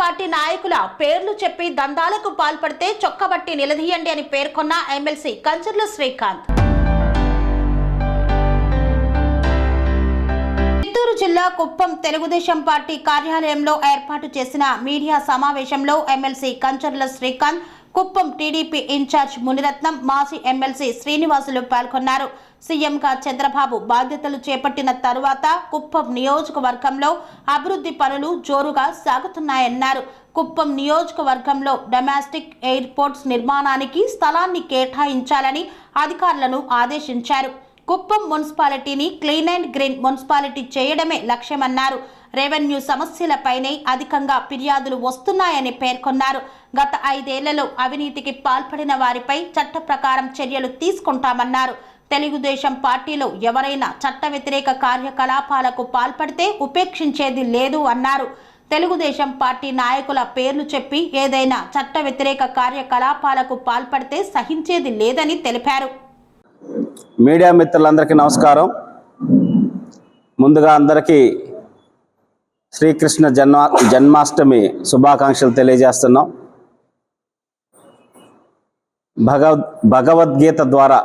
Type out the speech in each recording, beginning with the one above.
Party నాయకుల పేర్లు చెప్పి దందాలకు పాల్పడితే చొక్కబట్టి నిలదీయండి అని పేర్కొన్న ఎమ్మెల్సీ కంచర్ల శ్రీకాంత్. చిత్తూరు జిల్లా కుప్పం తెలుగుదేశం పార్టీ కార్యాలయంలో ఏర్పాటు చేసిన మీడియా సమావేశంలో MLC Kancharla Srikanth, Kuppam TDP incharge Muniratnam, మాజీ ఎమ్మెల్సీ శ్రీనివాసులు పాల్గొన్నారు. సీఎంగా చంద్రబాబు బాధ్యతలు చేపట్టిన తరువాత కుప్పం నియోజకవర్గంలో అభివృద్ధి పనులు జోరుగా సాగుతున్నాయన్నారు. కుప్పం నియోజకవర్గంలో డొమెస్టిక్ ఎయిర్పోర్ట్స్ నిర్మాణానికి స్థలాన్ని కేటాయించాలని అధికారులను ఆదేశించారు. కుప్పం మున్సిపాలిటీని క్లీన్ అండ్ గ్రీన్ మున్సిపాలిటీ చేయడమే లక్ష్యమన్నారు. రెవెన్యూ సమస్యలపైనే అధికంగా ఫిర్యాదులు వస్తున్నాయని పేర్కొన్నారు. గత 5 ఏళ్లలో అవినీతికి పాల్పడిన వారిపై చట్ట ప్రకారం చర్యలు తీసుకుంటామన్నారు. తెలుగుదేశం పార్టీలో ఎవరైనా చట్ట వ్యతిరేక కార్యకలాపాలకు పాల్పడితే ఉపేక్షించేది లేదు అన్నారు. తెలుగుదేశం పార్టీ నాయకుల పేర్లు చెప్పి ఏదైనా చట్ట వ్యతిరేక కార్యకలాపాలకు పాల్పడితే సహించేది లేదని తెలిపారు. మీడియా మిత్రులందరికీ నమస్కారం. ముందుగా అందరికీ శ్రీకృష్ణ జన్మాష్టమి శుభాకాంక్షలు తెలియజేస్తున్నాం. భగవద్గీత ద్వారా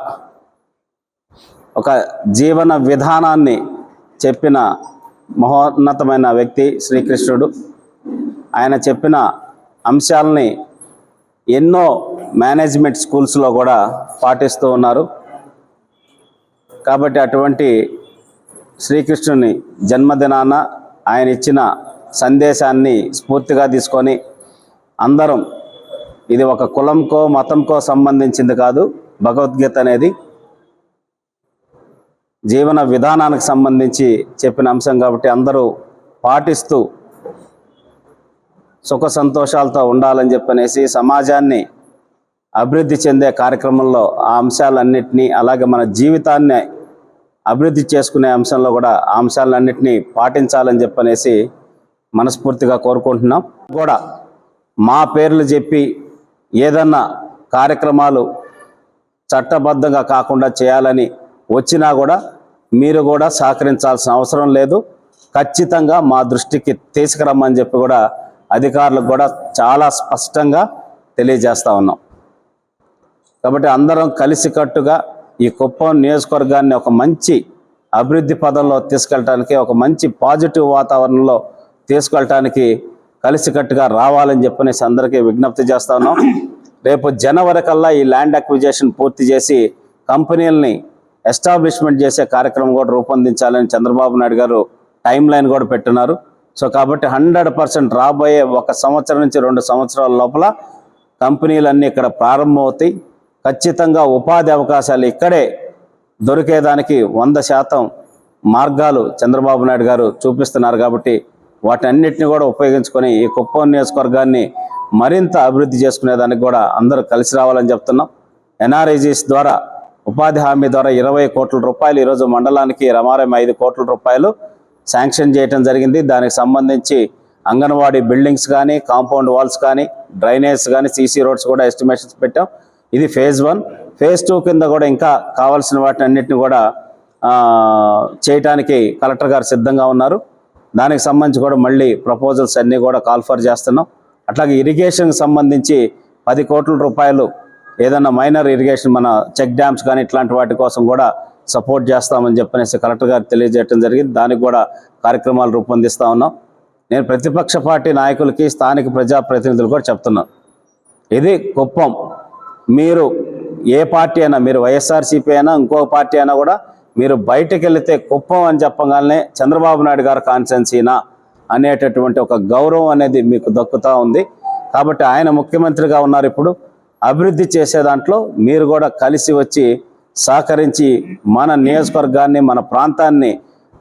ఒక జీవన విధానాన్ని చెప్పిన మహోన్నతమైన వ్యక్తి శ్రీకృష్ణుడు. ఆయన చెప్పిన అంశాలని ఎన్నో మేనేజ్మెంట్ స్కూల్స్లో కూడా పాటిస్తూ ఉన్నారు. కాబట్టి అటువంటి శ్రీకృష్ణుని జన్మదినాన ఆయన ఇచ్చిన సందేశాన్ని స్ఫూర్తిగా తీసుకొని అందరం, ఇది ఒక కులంకో మతంకో సంబంధించింది కాదు, భగవద్గీత అనేది జీవన విధానానికి సంబంధించి చెప్పిన అంశం కాబట్టి అందరూ పాటిస్తూ సుఖ సంతోషాలతో ఉండాలని చెప్పనేసి సమాజాన్ని అభివృద్ధి చెందే కార్యక్రమంలో ఆ అంశాలన్నింటినీ, అలాగే మన జీవితాన్ని అభివృద్ధి చేసుకునే అంశంలో కూడా ఆ అంశాలన్నింటినీ పాటించాలని చెప్పనేసి మనస్ఫూర్తిగా కోరుకుంటున్నాం. కూడా మా పేర్లు చెప్పి ఏదన్నా కార్యక్రమాలు చట్టబద్ధంగా కాకుండా చేయాలని వచ్చినా కూడా మీరు కూడా సహకరించాల్సిన అవసరం లేదు. ఖచ్చితంగా మా దృష్టికి తీసుకురమ్మని చెప్పి కూడా అధికారులకు కూడా చాలా స్పష్టంగా తెలియజేస్తూ ఉన్నాం. కాబట్టి అందరం కలిసికట్టుగా ఈ కుప్పం నియోజకవర్గాన్ని ఒక మంచి అభివృద్ధి పదంలో తీసుకెళ్ళటానికి, ఒక మంచి పాజిటివ్ వాతావరణంలో తీసుకెళ్ళటానికి కలిసికట్టుగా రావాలని చెప్పనేసి అందరికీ విజ్ఞప్తి చేస్తా ఉన్నాం. రేపు జనవరి కల్లా ఈ ల్యాండ్ అక్విజిషన్ పూర్తి చేసి కంపెనీలని ఎస్టాబ్లిష్మెంట్ చేసే కార్యక్రమం కూడా రూపొందించాలని చంద్రబాబు నాయుడు గారు టైం లైన్ కూడా పెట్టున్నారు. సో కాబట్టి 100% రాబోయే 1 సంవత్సరం నుంచి 2 సంవత్సరాల లోపల కంపెనీలన్నీ ఇక్కడ ప్రారంభమవుతాయి. ఖచ్చితంగా ఉపాధి అవకాశాలు ఇక్కడే దొరికేదానికి 100% మార్గాలు చంద్రబాబు నాయుడు గారు చూపిస్తున్నారు. కాబట్టి వాటన్నిటిని కూడా ఉపయోగించుకొని ఈ కుప్పం నియోజకవర్గాన్ని మరింత అభివృద్ధి చేసుకునేదానికి కూడా అందరూ కలిసి రావాలని చెప్తున్నాం. ఎన్ఆర్ఐజీస్ ద్వారా, ఉపాధి హామీ ద్వారా 20 కోట్ల రూపాయలు ఈరోజు మండలానికి రమారం 5 కోట్ల రూపాయలు శాంక్షన్ చేయడం జరిగింది. దానికి సంబంధించి అంగన్వాడీ బిల్డింగ్స్ కానీ, కాంపౌండ్ వాల్స్ కానీ, డ్రైనేజ్ కానీ, సీసీ రోడ్స్ కూడా ఎస్టిమేషన్స్ పెట్టాం. ఇది ఫేజ్ 1. ఫేజ్ 2 కింద కూడా ఇంకా కావాల్సిన వాటిని అన్నింటినీ కూడా చేయటానికి కలెక్టర్ గారు సిద్ధంగా ఉన్నారు. దానికి సంబంధించి కూడా మళ్ళీ ప్రపోజల్స్ అన్నీ కూడా కాల్ఫర్ చేస్తున్నాం. అట్లాగే ఇరిగేషన్కి సంబంధించి 10 కోట్ల రూపాయలు ఏదన్నా మైనర్ ఇరిగేషన్, మన చెక్ డ్యామ్స్ కానీ ఇట్లాంటి వాటి కోసం కూడా సపోర్ట్ చేస్తామని చెప్పనేసి కలెక్టర్ గారు తెలియజేయడం జరిగింది. దానికి కూడా కార్యక్రమాలు రూపొందిస్తూ ఉన్నాం. నేను ప్రతిపక్ష పార్టీ నాయకులకి, స్థానిక ప్రజాప్రతినిధులు కూడా చెప్తున్నాను, ఇది కుప్పం. మీరు ఏ పార్టీ అయినా, మీరు వైఎస్ఆర్సీపీ అయినా ఇంకో పార్టీ అయినా కూడా మీరు బయటకు వెళితే కుప్పం అని చెప్పగానే చంద్రబాబు నాయుడు గారు కాన్స్టిట్యున్సీనా అనేటటువంటి ఒక గౌరవం అనేది మీకు దక్కుతూ ఉంది. కాబట్టి ఆయన ముఖ్యమంత్రిగా ఉన్నారు. ఇప్పుడు అభివృద్ధి చేసే దాంట్లో మీరు కూడా కలిసి వచ్చి సహకరించి మన నియోజకవర్గాన్ని, మన ప్రాంతాన్ని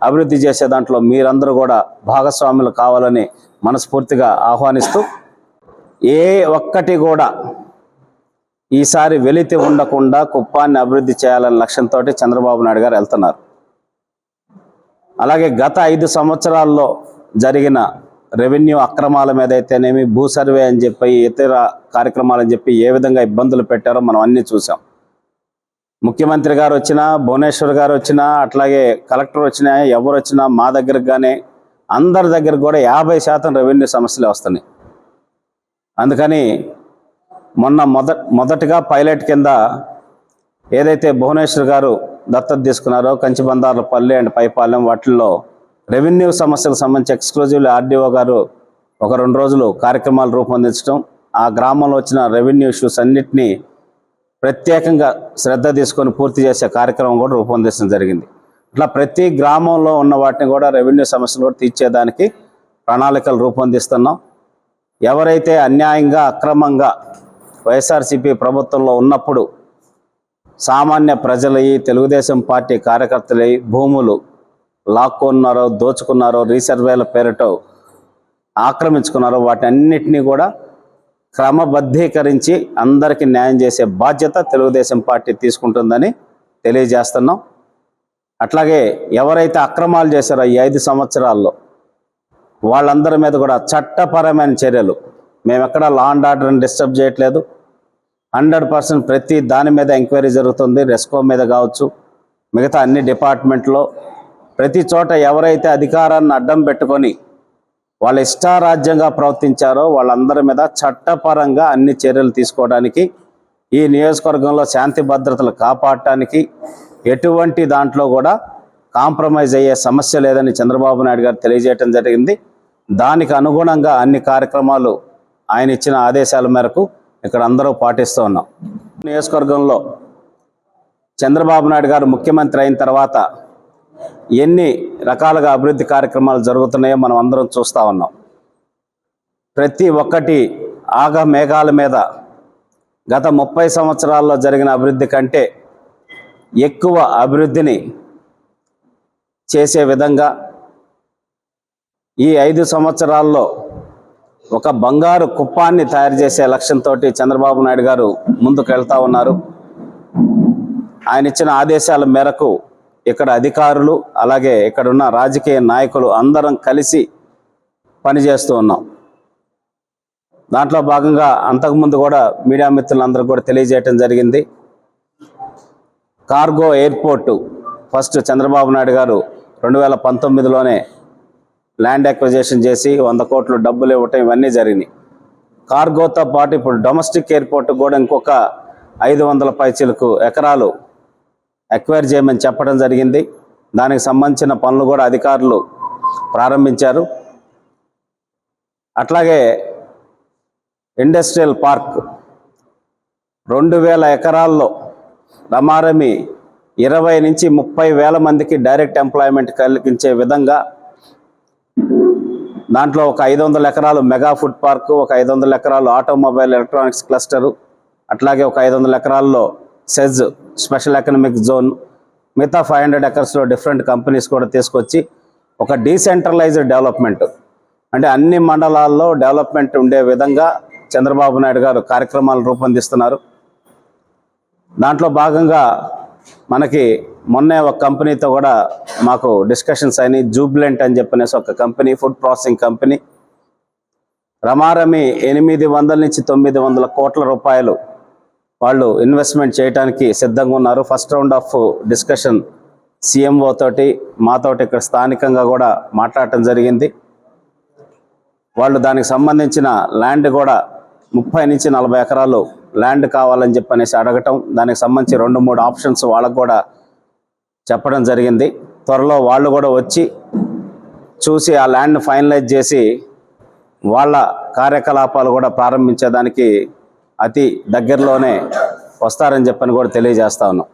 అభివృద్ధి చేసే దాంట్లో మీరందరూ కూడా భాగస్వాములు కావాలని మనస్ఫూర్తిగా ఆహ్వానిస్తూ, ఏ ఒక్కటి కూడా ఈసారి వెలితి ఉండకుండా కుప్పాన్ని అభివృద్ధి చేయాలనే లక్ష్యంతో చంద్రబాబు నాయుడు గారు వెళ్తున్నారు. అలాగే గత 5 సంవత్సరాల్లో జరిగిన రెవెన్యూ అక్రమాల మీద అయితేనేమి, భూ సర్వే అని చెప్పి, ఇతర కార్యక్రమాలని చెప్పి ఏ విధంగా ఇబ్బందులు పెట్టారో మనం అన్నీ చూసాం. ముఖ్యమంత్రి గారు వచ్చినా, భువనేశ్వర్ గారు వచ్చినా, అట్లాగే కలెక్టర్ వచ్చినా, ఎవరు వచ్చినా మా దగ్గరకు కానీ అందరి దగ్గర కూడా 50% రెవెన్యూ సమస్యలే వస్తున్నాయి. అందుకని మొన్న మొదటగా పైలట్ కింద ఏదైతే భువనేశ్వర్ గారు దత్తత తీసుకున్నారో కంచిబందార్లపల్లి అండ్ పైపాలెం వాటిల్లో రెవెన్యూ సమస్యలకు సంబంధించి ఎక్స్క్లూజివ్లీ ఆర్డీఓ గారు ఒక 2 రోజులు కార్యక్రమాలు రూపొందించడం, ఆ గ్రామంలో వచ్చిన రెవెన్యూ ఇష్యూస్ అన్నిటినీ ప్రత్యేకంగా శ్రద్ధ తీసుకొని పూర్తి చేసే కార్యక్రమం కూడా రూపొందించడం జరిగింది. ఇట్లా ప్రతి గ్రామంలో ఉన్న వాటిని కూడా రెవెన్యూ సమస్యలు కూడా తీర్చేదానికి ప్రణాళికలు రూపొందిస్తున్నాం. ఎవరైతే అన్యాయంగా అక్రమంగా వైఎస్ఆర్సీపీ ప్రభుత్వంలో ఉన్నప్పుడు సామాన్య ప్రజలయ్యి తెలుగుదేశం పార్టీ కార్యకర్తలయ్యి భూములు లాక్కున్నారో, దోచుకున్నారో, రీసర్వేల పేరుతో ఆక్రమించుకున్నారో వాటి అన్నిటినీ కూడా క్రమబద్ధీకరించి అందరికీ న్యాయం చేసే బాధ్యత తెలుగుదేశం పార్టీ తీసుకుంటుందని తెలియజేస్తున్నాం. అట్లాగే ఎవరైతే అక్రమాలు చేశారో ఈ 5 సంవత్సరాల్లో వాళ్ళందరి మీద కూడా చట్టపరమైన చర్యలు, మేము ఎక్కడ లా అండ్ ఆర్డర్ని డిస్టర్బ్ చేయట్లేదు. 100% ప్రతి దాని మీద ఎంక్వైరీ జరుగుతుంది. రెస్కో మీద కావచ్చు, మిగతా అన్ని డిపార్ట్మెంట్లో ప్రతి చోట ఎవరైతే అధికారాన్ని అడ్డం పెట్టుకొని వాళ్ళ ఇష్టారాజ్యంగా ప్రవర్తించారో వాళ్ళందరి మీద చట్టపరంగా అన్ని చర్యలు తీసుకోవడానికి, ఈ నియోజకవర్గంలో శాంతి భద్రతలు కాపాడటానికి ఎటువంటి దాంట్లో కూడా కాంప్రమైజ్ అయ్యే సమస్య లేదని చంద్రబాబు నాయుడు గారు తెలియజేయడం జరిగింది. దానికి అనుగుణంగా అన్ని కార్యక్రమాలు ఆయన ఇచ్చిన ఆదేశాల మేరకు ఇక్కడ అందరూ పాటిస్తూ ఉన్నాం. నియోజకవర్గంలో చంద్రబాబు నాయుడు గారు ముఖ్యమంత్రి అయిన తర్వాత ఎన్ని రకాలుగా అభివృద్ధి కార్యక్రమాలు జరుగుతున్నాయో మనం అందరం చూస్తూ ఉన్నాం. ప్రతి ఒక్కటి ఆగ మేఘాల మీద గత 30 సంవత్సరాల్లో జరిగిన అభివృద్ధి కంటే ఎక్కువ అభివృద్ధిని చేసే విధంగా ఈ 5 సంవత్సరాల్లో ఒక బంగారు కుప్పాన్ని తయారు చేసే లక్ష్యంతో చంద్రబాబు నాయుడు గారు ముందుకు వెళ్తూ ఉన్నారు. ఆయన ఇచ్చిన ఆదేశాల మేరకు ఇక్కడ అధికారులు అలాగే ఇక్కడున్న రాజకీయ నాయకులు అందరం కలిసి పనిచేస్తూ ఉన్నాం. దాంట్లో భాగంగా అంతకుముందు కూడా మీడియా మిత్రులందరూ కూడా తెలియజేయటం జరిగింది. Cargo airport first Chandrababu Naidu గారు 2019లోనే ల్యాండ్ అక్విజిషన్ చేసి 100 కోట్లు డబ్బులు ఇవ్వటం ఇవన్నీ జరిగినాయి. కార్గోతో పాటు ఇప్పుడు డొమెస్టిక్ ఎయిర్పోర్ట్ కూడా ఇంకొక 500 పైచీలకు ఎకరాలు ఎక్వైర్ చేయమని చెప్పడం జరిగింది. దానికి సంబంధించిన పనులు కూడా అధికారులు ప్రారంభించారు. అట్లాగే ఇండస్ట్రియల్ పార్క్ 2000 ఎకరాల్లో రమారమి 20 నుంచి 30 వేల మందికి డైరెక్ట్ ఎంప్లాయ్మెంట్ కలిగించే విధంగా దాంట్లో ఒక 500 ఎకరాలు మెగా ఫుడ్ పార్క్, ఒక 500 ఎకరాలు ఆటోమొబైల్ ఎలక్ట్రానిక్స్ క్లస్టరు, అట్లాగే ఒక 500 ఎకరాల్లో సెజ్ స్పెషల్ ఎకనామిక్ జోన్, మిగతా 500 ఎకర్స్లో డిఫరెంట్ కంపెనీస్ కూడా తీసుకొచ్చి ఒక డీసెంట్రలైజ్డ్ డెవలప్మెంట్ అంటే అన్ని మండలాల్లో డెవలప్మెంట్ ఉండే విధంగా చంద్రబాబు నాయుడు గారు కార్యక్రమాలు రూపొందిస్తున్నారు. దాంట్లో భాగంగా మనకి మొన్నే ఒక కంపెనీతో కూడా మాకు డిస్కషన్స్ అయినాయి. జూబ్లెంట్ అని చెప్పనేసి ఒక కంపెనీ, ఫుడ్ ప్రాసెసింగ్ కంపెనీ, రమారమి 800 నుంచి 900 కోట్ల రూపాయలు వాళ్ళు ఇన్వెస్ట్మెంట్ చేయడానికి సిద్ధంగా ఉన్నారు. First round of discussion CMO తోటి మాతోటి ఇక్కడ స్థానికంగా కూడా మాట్లాడటం జరిగింది. వాళ్ళు దానికి సంబంధించిన ల్యాండ్ కూడా 30 నుంచి 40 ఎకరాలు ల్యాండ్ కావాలని చెప్పనేసి అడగటం, దానికి సంబంధించి 2-3 ఆప్షన్స్ వాళ్ళకు కూడా చెప్పడం జరిగింది. త్వరలో వాళ్ళు కూడా వచ్చి చూసి ఆ ల్యాండ్ ఫైనలైజ్ చేసి వాళ్ళ కార్యకలాపాలు కూడా ప్రారంభించేదానికి అతి దగ్గరలోనే వస్తారని చెప్పని కూడా తెలియజేస్తా ఉన్నాం.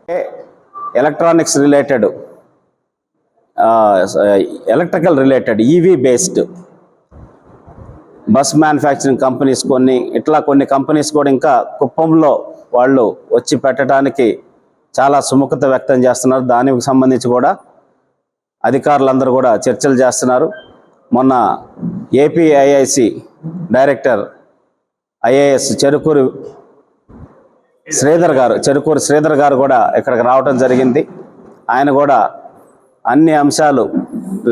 Electronics related, electrical related, EV based bus manufacturing companies కొన్ని కంపెనీస్ కూడా ఇంకా కుప్పంలో వాళ్ళు వచ్చి పెట్టడానికి చాలా సుముఖత వ్యక్తం చేస్తున్నారు. దానికి సంబంధించి కూడా అధికారులందరూ కూడా చర్చలు చేస్తున్నారు. మొన్న APIIC director IAS Cherukuri Sridhar గారు కూడా ఇక్కడికి రావడం జరిగింది. ఆయన కూడా అన్ని అంశాలు,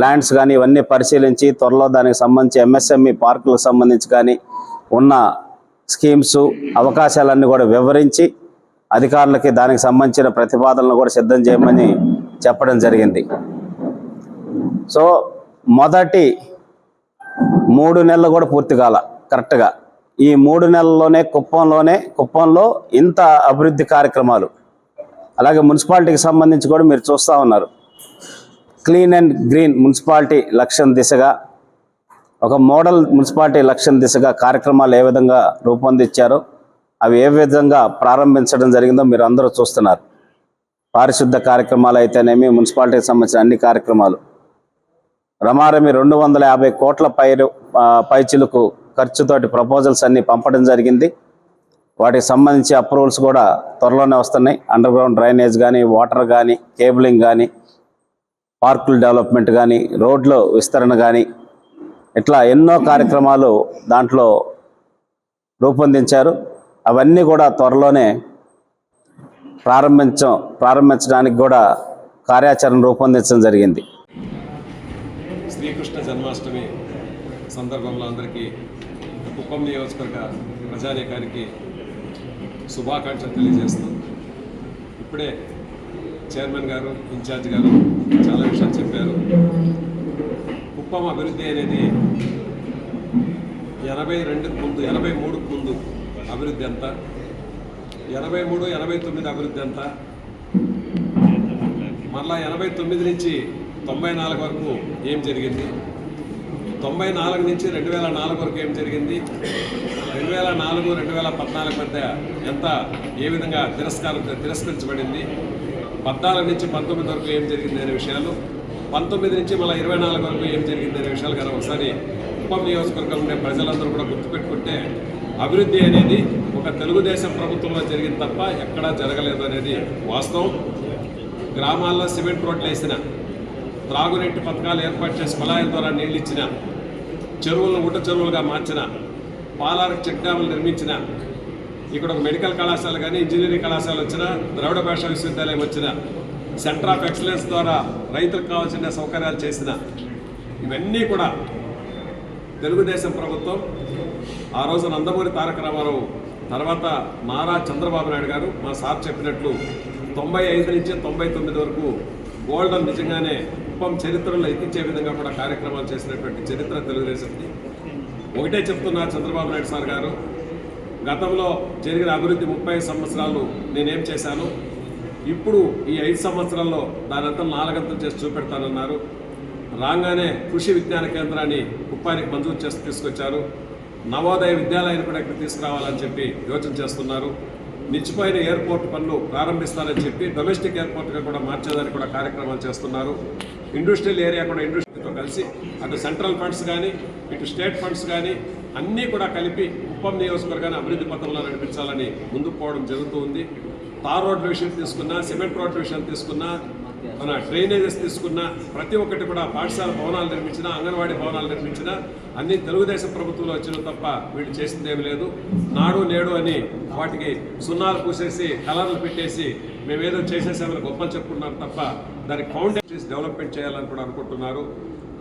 ల్యాండ్స్ కానీ ఇవన్నీ పరిశీలించి త్వరలో దానికి సంబంధించి ఎంఎస్ఎంఈ పార్కులకు సంబంధించి కానీ ఉన్న స్కీమ్స్, అవకాశాలన్నీ కూడా వివరించి అధికారులకి దానికి సంబంధించిన ప్రతిపాదనలు కూడా సిద్ధం చేయమని చెప్పడం జరిగింది. సో మొదటి 3 నెలలు కూడా పూర్తి కాల కరెక్ట్గా ఈ 3 నెలల్లోనే కుప్పంలో ఇంత అభివృద్ధి కార్యక్రమాలు, అలాగే మున్సిపాలిటీకి సంబంధించి కూడా మీరు చూస్తూ ఉన్నారు. క్లీన్ అండ్ గ్రీన్ మున్సిపాలిటీ లక్ష్యం దిశగా, ఒక మోడల్ మున్సిపాలిటీ లక్ష్యం దిశగా కార్యక్రమాలు ఏ విధంగా రూపొందించారో, అవి ఏ విధంగా ప్రారంభించడం జరిగిందో మీరు అందరూ చూస్తున్నారు. పారిశుద్ధ కార్యక్రమాలు అయితేనేమి, మున్సిపాలిటీకి సంబంధించిన అన్ని కార్యక్రమాలు రమారమి 250 కోట్ల పైచిలకు ఖర్చుతోటి ప్రపోజల్స్ అన్నీ పంపడం జరిగింది. వాటికి సంబంధించి అప్రూవల్స్ కూడా త్వరలోనే వస్తున్నాయి. అండర్ గ్రౌండ్ డ్రైనేజ్ కానీ, వాటర్ కానీ, కేబులింగ్ కానీ, పార్కుల డెవలప్మెంట్ కానీ, రోడ్ల విస్తరణ కానీ, ఇట్లా ఎన్నో కార్యక్రమాలు దాంట్లో రూపొందించారు. అవన్నీ కూడా త్వరలోనే ప్రారంభించడానికి కూడా కార్యాచరణ రూపొందించడం జరిగింది. శ్రీకృష్ణ జన్మాష్టమి సందర్భంలో అందరికీ కుప్పం నియోజకవర్గ ప్రజానీకానికి శుభాకాంక్షలు తెలియజేస్తూ, ఇప్పుడే చైర్మన్ గారు, ఇన్ఛార్జ్ గారు చాలా విషయాలు చెప్పారు. కుప్పం అభివృద్ధి అనేది 83కు ముందు అభివృద్ధి ఎంత, 83, 89 అభివృద్ధి ఎంత, మళ్ళా 89 నుంచి 94 వరకు ఏం జరిగింది, 94 నుంచి 2004 వరకు ఏం జరిగింది, 2004, 2014 మధ్య ఏ విధంగా తిరస్కరించబడింది, 14 నుంచి 19 వరకు ఏం జరిగింది అనే విషయాలు, 19 నుంచి మళ్ళీ 24 వరకు ఏం జరిగింది అనే విషయాలు కానీ ఒకసారి కుప్పం నియోజకవర్గంలో ఉండే ప్రజలందరూ కూడా గుర్తుపెట్టుకుంటే, అభివృద్ధి అనేది ఒక తెలుగుదేశం ప్రభుత్వంలో జరిగింది తప్ప ఎక్కడా జరగలేదు అనేది వాస్తవం. గ్రామాల్లో సిమెంట్ రోడ్లు వేసిన, త్రాగునీటి పథకాలు ఏర్పాటు చేసి కుళాయిల ద్వారా నీళ్ళు ఇచ్చిన, చెరువులను ఊట చెరువులుగా మార్చిన, పాలారకు చెక్ డ్యాములు నిర్మించిన, ఇక్కడ ఒక మెడికల్ కళాశాల కానీ, ఇంజనీరింగ్ కళాశాల వచ్చిన, ద్రవిడ భాషా విశ్వవిద్యాలయం వచ్చిన, సెంటర్ ఆఫ్ ఎక్సలెన్స్ ద్వారా రైతులకు కావాల్సిన సౌకర్యాలు చేసిన, ఇవన్నీ కూడా తెలుగుదేశం ప్రభుత్వం. ఆ రోజు నందమూరి తారక రామారావు తర్వాత నారా చంద్రబాబు నాయుడు గారు మా సార్ చెప్పినట్లు 95 నుంచి 99 వరకు గోల్డెన్, నిజంగానే కుప్పం చరిత్రలో ఎక్కించే విధంగా కూడా కార్యక్రమాలు చేసినటువంటి చరిత్ర తెలుగుదేశంది. ఒకటే చెప్తున్నారు చంద్రబాబు నాయుడు సార్ గారు, గతంలో జరిగిన అభివృద్ధి 30 సంవత్సరాలు నేనేం చేశాను, ఇప్పుడు ఈ 5 సంవత్సరాల్లో దానంతా 4 అంతలు చేసి చూపెడతానన్నారు. రాగానే కృషి విజ్ఞాన కేంద్రాన్ని కుప్పానికి మంజూరు చేసి తీసుకొచ్చారు. నవోదయ విద్యాలయాన్ని కూడా ఇక్కడ తీసుకురావాలని చెప్పి యోచన చేస్తున్నారు. నిలిచిపోయిన ఎయిర్పోర్ట్ పనులు ప్రారంభిస్తారని చెప్పి డొమెస్టిక్ ఎయిర్పోర్ట్గా కూడా మార్చేదానికి కూడా కార్యక్రమాలు చేస్తున్నారు. ఇండస్ట్రియల్ ఏరియా కూడా ఇండస్ట్రీతో కలిసి అటు సెంట్రల్ ఫండ్స్ కానీ, ఇటు స్టేట్ ఫండ్స్ కానీ అన్నీ కూడా కలిపి కుప్పం నియోజకవర్గాన్ని అభివృద్ధి పథంలో నడిపించాలని ముందుకు పోవడం జరుగుతూ ఉంది. తార్ రోడ్ల విషయం తీసుకున్నా, సిమెంట్ రోడ్ల విషయం తీసుకున్నా, మన డ్రైనేజెస్ తీసుకున్నా, ప్రతి ఒక్కటి కూడా పాఠశాల భవనాలు నిర్మించినా, అంగన్వాడీ భవనాలు నిర్మించినా అన్నీ తెలుగుదేశం ప్రభుత్వంలో వచ్చిన తప్ప వీళ్ళు చేసింది ఏమి లేదు. నాడు నేడు అని వాటికి సున్నాలు పూసేసి కలర్లు పెట్టేసి మేమేదో చేసేసామని గొప్పలు చెప్పుకున్నారు తప్ప దానికి ఫౌండేషన్స్ డెవలప్మెంట్ చేయాలని కూడా అనుకుంటున్నారు.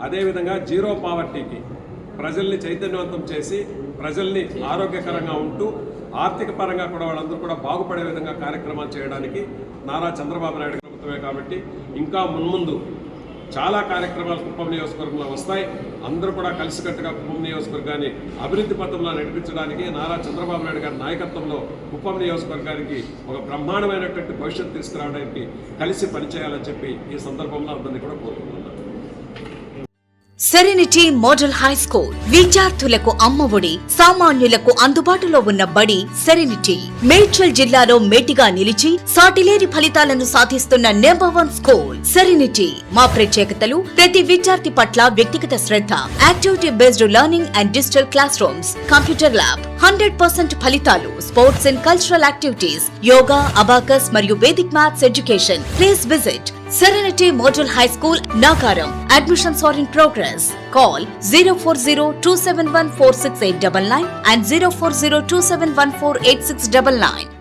అదేవిధంగా జీరో పావర్టీకి ప్రజల్ని చైతన్యవంతం చేసి, ప్రజల్ని ఆరోగ్యకరంగా ఉంటూ, ఆర్థిక పరంగా కూడా వాళ్ళందరూ కూడా బాగుపడే విధంగా కార్యక్రమాలు చేయడానికి నారా చంద్రబాబు నాయుడు ప్రభుత్వమే కాబట్టి ఇంకా మున్ముందు చాలా కార్యక్రమాలు కుప్పం నియోజకవర్గంలో వస్తాయి. అందరూ కూడా కలిసికట్టుగా కుప్పం నియోజకవర్గాన్ని అభివృద్ధి పథంలో నడిపించడానికి నారా చంద్రబాబు నాయుడు గారి నాయకత్వంలో కుప్పం నియోజకవర్గానికి ఒక బ్రహ్మాండమైనటువంటి భవిష్యత్తు తీసుకురావడానికి కలిసి పనిచేయాలని చెప్పి ఈ సందర్భంలో అందరినీ కూడా కోరుకుంటున్నాను. సెరెనిటీ మోడల్ హై స్కూల్ విద్యార్థులకు అమ్మఒడి, సామాన్యులకు అందుబాటులో ఉన్న బడి సెరెనిటీ. మేడ్చల్ జిల్లాలో మేటిగా నిలిచి సాటిలేని ఫలితాలను సాధిస్తున్న నంబర్ 1 స్కూల్ సెరెనిటీ. మా ప్రత్యేకతలు: ప్రతి విద్యార్థి పట్ల వ్యక్తిగత శ్రద్ధ, activity based learning and digital classrooms, computer lab, 100% ఫలితాలు, sports and cultural activities, yoga, abacus మరియు Vedic maths education. Please visit Serenity Model High School, Nagaram. Admissions are in progress. Call 040-271-46899 and 040-271-48699.